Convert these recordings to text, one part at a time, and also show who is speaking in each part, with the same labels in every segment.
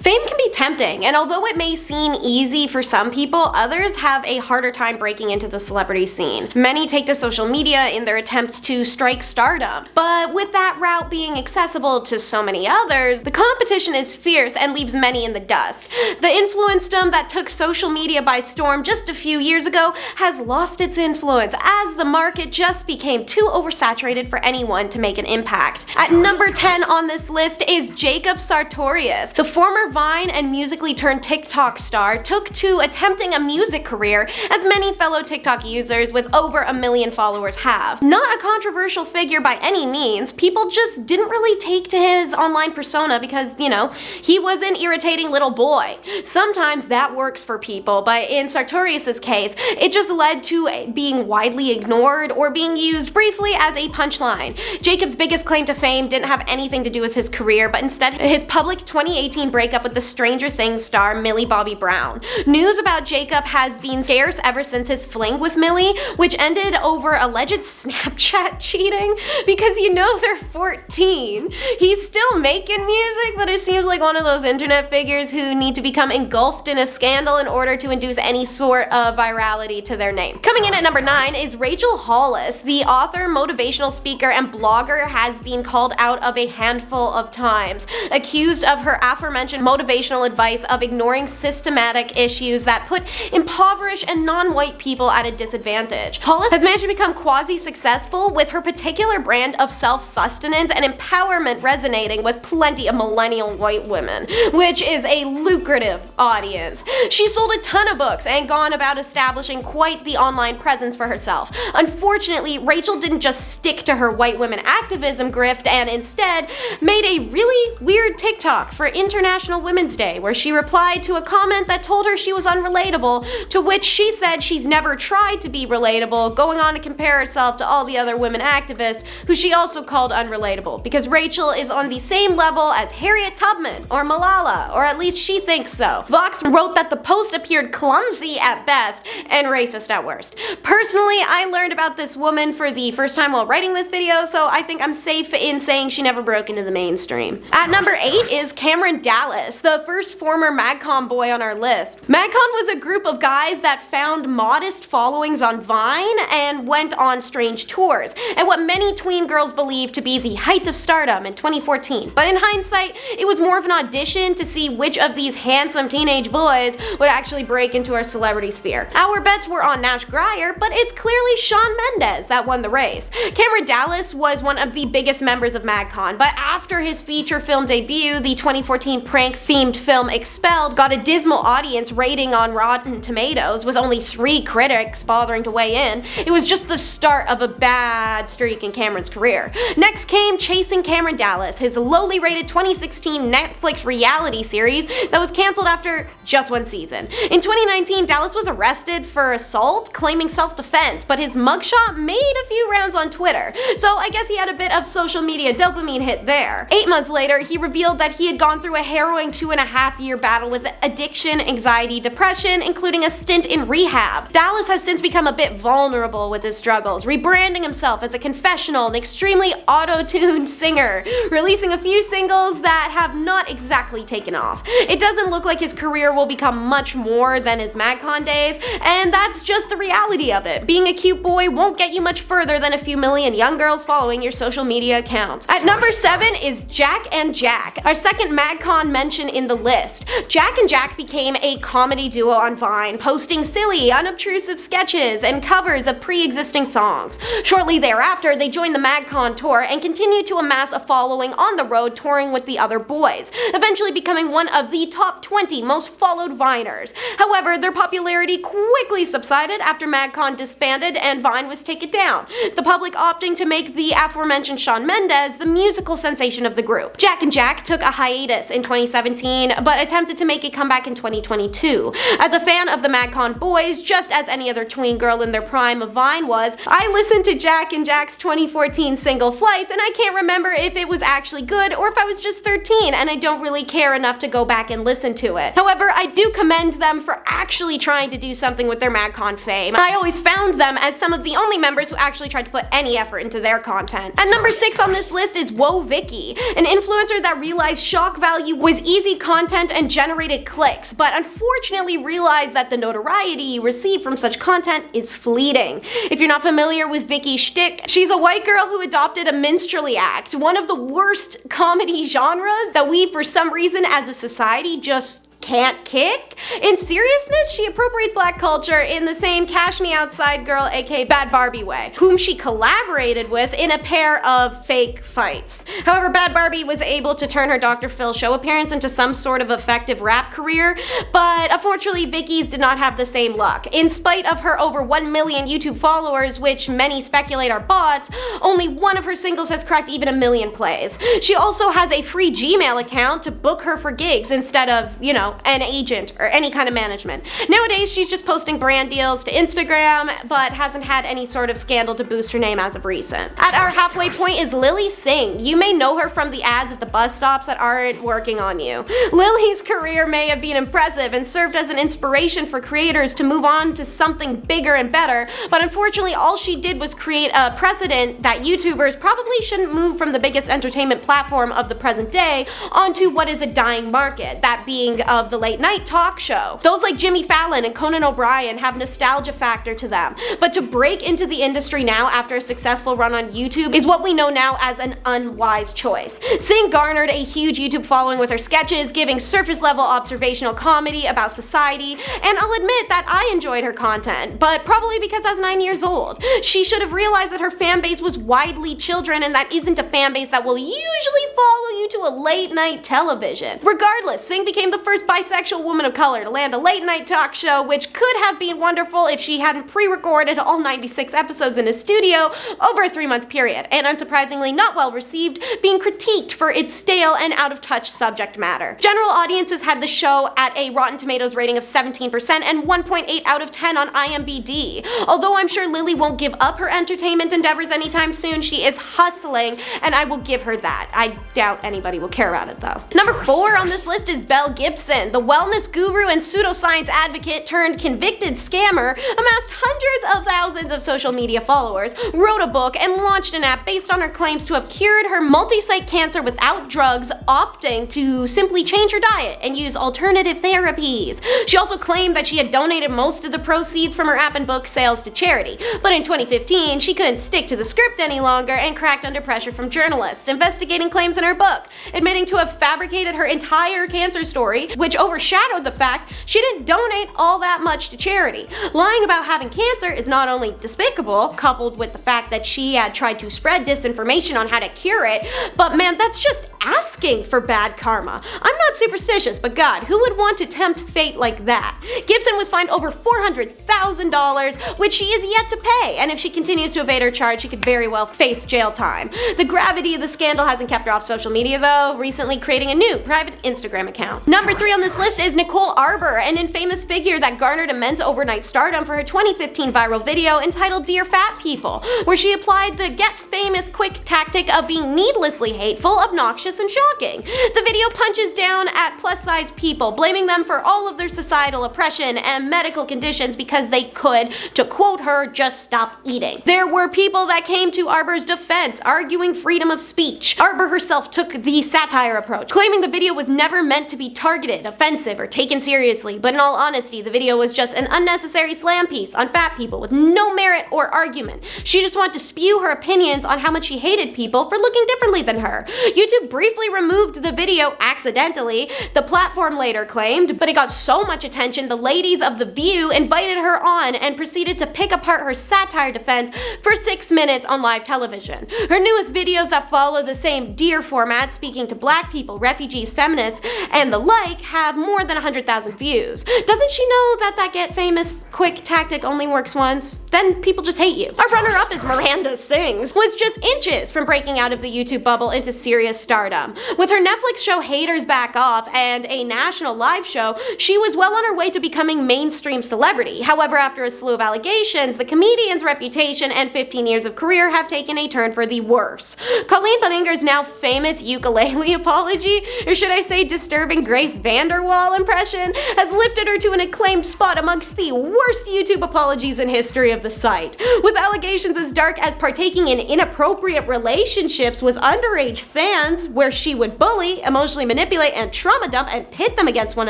Speaker 1: Fame can be tempting, and although it may seem easy for some people, others have a harder time breaking into the celebrity scene. Many take to social media in their attempt to strike stardom, but with that route being accessible to so many others, the competition is fierce and leaves many in the dust. The influencedom that took social media by storm just a few years ago has lost its influence as the market just became too oversaturated for anyone to make an impact. At number 10 on this list is Jacob Sartorious. The former Vine and Musical.ly turned TikTok star took to attempting a music career, as many fellow TikTok users with over 1 million followers have. Not a controversial figure by any means, people just didn't really take to his online persona because, you know, he was an irritating little boy. Sometimes that works for people, but in Sartorius' case, it just led to being widely ignored or being used briefly as a punchline. Jacob's biggest claim to fame didn't have anything to do with his career, but instead his public 2018 breakup with the Stranger Things star Millie Bobby Brown. News about Jacob has been scarce ever since his fling with Millie, which ended over alleged Snapchat cheating, because you know they're 14. He's still making music, but it seems like one of those internet figures who need to become engulfed in a scandal in order to induce any sort of virality to their name. Coming in at number 9 is Rachel Hollis. The author, motivational speaker, and blogger has been called out of a handful of times, accused of her aforementioned motivational advice of ignoring systematic issues that put impoverished and non-white people at a disadvantage. Hollis has managed to become quasi-successful with her particular brand of self-sustenance and empowerment resonating with plenty of millennial white women, which is a lucrative audience. She sold a ton of books and gone about establishing quite the online presence for herself. Unfortunately, Rachel didn't just stick to her white women activism grift and instead made a really weird TikTok for International Women's Day, where she replied to a comment that told her she was unrelatable, to which she said she's never tried to be relatable, going on to compare herself to all the other women activists who she also called unrelatable, because Rachel is on the same level as Harriet Tubman or Malala, or at least she thinks so. Vox wrote that the post appeared clumsy at best and racist at worst. Personally, I learned about this woman for the first time while writing this video, so I think I'm safe in saying she never broke into the mainstream. At number 8 is Cameron Dallas, the first former MagCon boy on our list. MagCon was a group of guys that found modest followings on Vine and went on strange tours, and what many tween girls believe to be the height of stardom in 2014. But in hindsight, it was more of an audition to see which of these handsome teenage boys would actually break into our celebrity sphere. Our bets were on Nash Grier, but it's clearly Shawn Mendes that won the race. Cameron Dallas was one of the biggest members of MagCon, but after his feature film debut, the 2014 prank-themed film Expelled got a dismal audience rating on Rotten Tomatoes, with only 3 critics bothering to weigh in. It was just the start of a bad streak in Cameron's career. Next came Chasing Cameron Dallas, his lowly rated 2016 Netflix reality series that was canceled after just 1 season. In 2019, Dallas was arrested for assault, claiming self-defense, but his mugshot made a few rounds on Twitter, so I guess he had a bit of social media dopamine hit there. 8 months later, he revealed that he had gone through a harrowing 2.5-year battle with addiction, anxiety, depression, including a stint in rehab. Dallas has since become a bit vulnerable with his struggles, rebranding himself as a confessional and extremely auto-tuned singer, releasing a few singles that have not exactly taken off. It doesn't look like his career will become much more than his MagCon days, and that's just the reality of it. Being a cute boy won't get you much further than a few million young girls following your social media accounts. At number 7 is Jack and Jack, our second MagCon mention in the list. Jack and Jack became a comedy duo on Vine, posting silly, unobtrusive sketches and covers of pre-existing songs. Shortly thereafter, they joined the MagCon tour and continued to amass a following on the road, touring with the other boys, eventually becoming one of the top 20 most followed Viners. However, their popularity quickly subsided after MagCon disbanded and Vine was taken down, the public opting to make the aforementioned Shawn Mendes the musical sensation of the group. Jack and Jack took a hiatus in 2017, but attempted to make a comeback in 2022. As a fan of the MagCon boys, just as any other tween girl in their prime of Vine was, I listened to Jack and Jack's 2014 single Flights, and I can't remember if it was actually good or if I was just 13 and I don't really care enough to go back and listen to it. However, I do commend them for actually trying to do something with their MagCon fame. I always found them as some of the only members who actually tried to put any effort into their content. At number 6 on this list is Woah Vicky, an influencer that realized shock value was easy content content and generated clicks, but unfortunately realized that the notoriety you receive from such content is fleeting. If you're not familiar with Vicky's shtick, she's a white girl who adopted a minstrelsy act, one of the worst comedy genres that we, for some reason as a society, just can't kick. In seriousness, she appropriates black culture in the same Cash Me Outside girl, aka Bad Barbie way, whom she collaborated with in a pair of fake fights. However, Bad Barbie was able to turn her Dr. Phil show appearance into some sort of effective rap career, but unfortunately Vicky's did not have the same luck. In spite of her over 1 million YouTube followers, which many speculate are bots, only one of her singles has cracked even 1 million plays. She also has a free Gmail account to book her for gigs instead of, you know, an agent or any kind of management. Nowadays, she's just posting brand deals to Instagram, but hasn't had any sort of scandal to boost her name as of recent. At our halfway point is Singh. You may know her from the ads at the bus stops that aren't working on you. Lily's career may have been impressive and served as an inspiration for creators to move on to something bigger and better, but unfortunately all she did was create a precedent that YouTubers probably shouldn't move from the biggest entertainment platform of the present day onto what is a dying market, that being of the late night talk show. Those like Jimmy Fallon and Conan O'Brien have nostalgia factor to them, but to break into the industry now after a successful run on YouTube is what we know now as an unwise choice. Singh garnered a huge YouTube following with her sketches, giving surface level observational comedy about society, and I'll admit that I enjoyed her content, but probably because I was 9 years old. She should have realized that her fan base was widely children, and that isn't a fan base that will usually follow you to a late night television. Regardless, Singh became the first bisexual woman of color to land a late night talk show, which could have been wonderful if she hadn't pre-recorded all 96 episodes in a studio over a 3-month period, and unsurprisingly not well received, being critiqued for its stale and out-of-touch subject matter. General audiences had the show at a Rotten Tomatoes rating of 17% and 1.8 out of 10 on IMDb. Although I'm sure Lily won't give up her entertainment endeavors anytime soon, she is hustling, and I will give her that. I doubt anybody will care about it though. Number 4 on this list is Gibson, the wellness guru and pseudoscience advocate turned convicted scammer, amassed hundreds of thousands of social media followers, wrote a book, and launched an app based on her claims to have cured her multi-site cancer without drugs, opting to simply change her diet and use alternative therapies. She also claimed that she had donated most of the proceeds from her app and book sales to charity, but in 2015 she couldn't stick to the script any longer and cracked under pressure from journalists investigating claims in her book, admitting to have fabricated her entire cancer story, which overshadowed the fact she didn't donate all that much to charity. Lying about having cancer is not only despicable, coupled with the fact that she had tried to spread disinformation on how to cure it, but man, that's just asking for bad karma. I'm not superstitious, but God, who would want to tempt fate like that? Gibson was fined over $400,000, which she is yet to pay, and if she continues to evade her charge, she could very well face jail time. The gravity of the scandal hasn't kept her off social media though, recently creating a new private Instagram account. Number 3 on this list is Nicole Arbour, an infamous figure that garnered immense overnight stardom for her 2015 viral video entitled Dear Fat People, where she applied the get famous quick tactic of being needlessly hateful, obnoxious, and shocking. The video punches down at plus-size people, blaming them for all of their societal oppression and medical conditions because they could, to quote her, just stop eating. There were people that came to Arbour's defense, arguing freedom of speech. Arbour herself took the satire approach, claiming the video was never meant to be targeted, offensive, or taken seriously, but in all honesty, the video was just an unnecessary slam piece on fat people with no merit or argument. She just wanted to spew her opinions on how much she hated people for looking differently than her. YouTube briefly removed the video accidentally, the platform later claimed, but it got so much attention the ladies of The View invited her on and proceeded to pick apart her satire defense for 6 minutes on live television. Her newest videos that follow the same Dear format, speaking to black people, refugees, feminists, and the like, have more than 100,000 views. Doesn't she know that get famous quick tactic only works once? Then people just hate you. Our runner-up is Miranda Sings, was just inches from breaking out of the YouTube bubble into serious stardom. With her Netflix show Haters Back Off and a national live show, she was well on her way to becoming mainstream celebrity. However, after a slew of allegations, the comedian's reputation and 15 years of career have taken a turn for the worse. Colleen Ballinger's now famous ukulele apology, or should I say disturbing Grace Van Vanderwall impression has lifted her to an acclaimed spot amongst the worst YouTube apologies in history of the site, with allegations as dark as partaking in inappropriate relationships with underage fans, where she would bully, emotionally manipulate, and trauma dump and pit them against one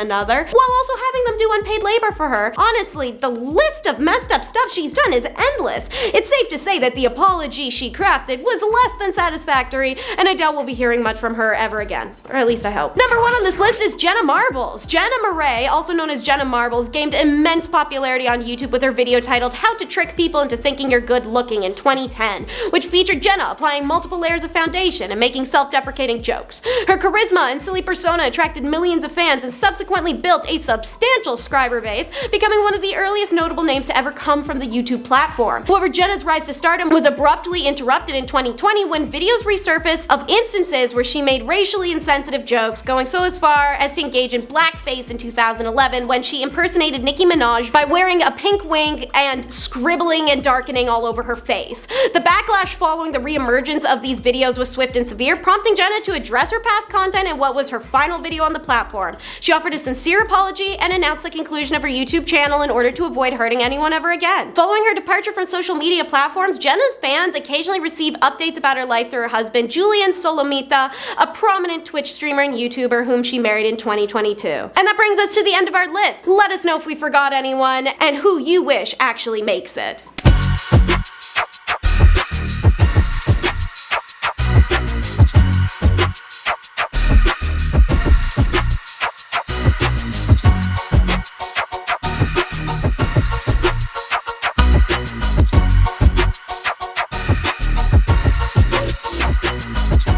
Speaker 1: another, while also having them do unpaid labor for her. Honestly, the list of messed up stuff she's done is endless. It's safe to say that the apology she crafted was less than satisfactory, and I doubt we'll be hearing much from her ever again. Or at least I hope. Number 1 on this list is Jenna Marbles. Jenna Murray, also known as Jenna Marbles, gained immense popularity on YouTube with her video titled How to Trick People into Thinking You're Good Looking in 2010, which featured Jenna applying multiple layers of foundation and making self-deprecating jokes. Her charisma and silly persona attracted millions of fans and subsequently built a substantial subscriber base, becoming one of the earliest notable names to ever come from the YouTube platform. However, Jenna's rise to stardom was abruptly interrupted in 2020 when videos resurfaced of instances where she made racially insensitive jokes, going so as far as to engage in blackface in 2011 when she impersonated Nicki Minaj by wearing a pink wig and scribbling and darkening all over her face. The backlash following the reemergence of these videos was swift and severe, prompting Jenna to address her past content in what was her final video on the platform. She offered a sincere apology and announced the conclusion of her YouTube channel in order to avoid hurting anyone ever again. Following her departure from social media platforms, Jenna's fans occasionally receive updates about her life through her husband, Julian Solomita, a prominent Twitch streamer and YouTuber whom she married in 2022. And that brings us to the end of our list. Let us know if we forgot anyone and who you wish actually makes it.